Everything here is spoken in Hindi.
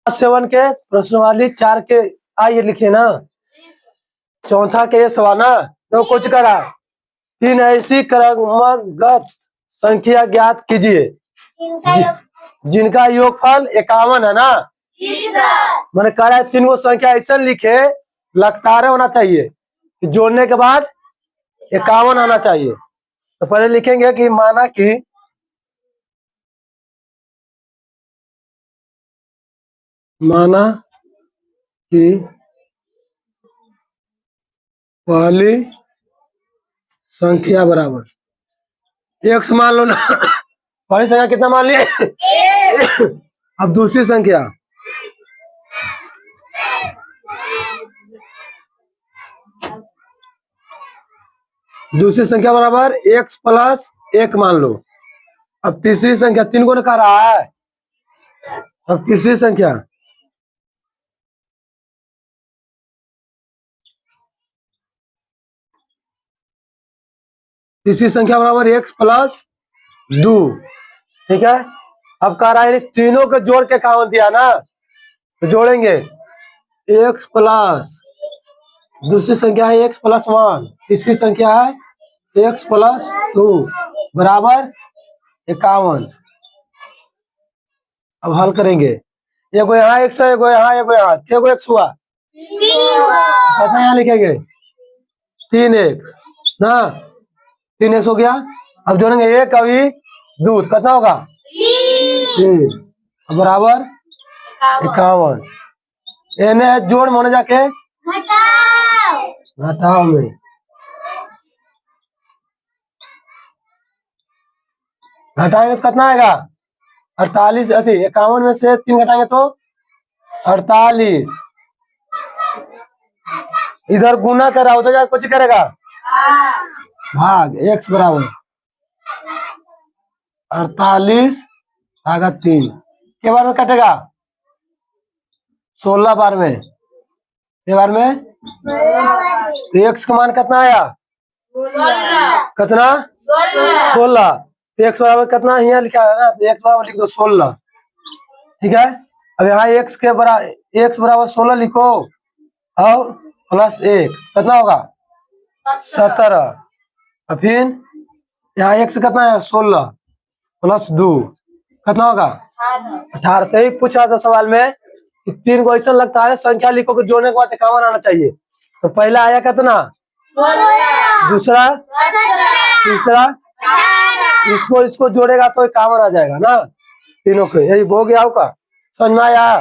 7 के प्रश्नवाली 4 के आइए लिखे ना। चौथा के ये सवाल ना तो कुछ करा 3 ऐसी क्रमगत संख्या ज्ञात कीजिए जिनका योगफल 51 है ना। मैंने कहा है 3 को संख्या ऐसा लिखे लखटारे होना चाहिए, जोड़ने के बाद 51 आना चाहिए। तो पहले लिखेंगे कि माना कि पहली संख्या बराबर x मान लो ना। पहली संख्या कितना मान लिए? अब दूसरी संख्या बराबर x प्लस 1 मान लो। अब तीसरी संख्या 3 को निकाल रहा है। अब तीसरी संख्या बराबर x प्लस 2। ठीक है। अब कह रहा है तीनों को जोड़ के काउंट दिया ना, तो जोड़ेंगे x प्लस दूसरी संख्या है x प्लस 1, तीसरी संख्या है x प्लस 2 बराबर 51। अब हल करेंगे, एगो यहाँ x है, एगो यहाँ, एगो यहाँ, एगो x हुआ कितना यहाँ लिखेंगे 3x ना, 3x हो गया। अब जोड़ेंगे एक अभी दूध कितना होगा 3 बराबर 51। एने जोड़ में होने जाके घटाओ में घटाएंगे तो कितना आएगा 48। 51 में से 3 घटाएंगे तो 48। इधर गुना कर रहा होता कुछ करेगा भाग x बराबर 48 भागा 3 के बार में कटेगा 16 बार में, के बार में तो x का मान कितना आया कितना 16। तो x बराबर कितना यहाँ लिखा है ना, तो x बराबर लिख दो 16। ठीक है। अब यहाँ x बराबर 16 लिखो और प्लस 1 कितना होगा 17। और फिर यहाँ x कितना है 16 प्लस 2 कितना होगा 18। तो ही पूछा था सवाल में कि 3 को ऐसा लगता है संख्या लिखो कि जोड़ने के बाद 51 आना चाहिए। तो पहला आया कितना, दूसरा, तीसरा, इसको जोड़ेगा तो 51 आ जाएगा ना तीनों को। यही हो गया होगा, समझ में आया।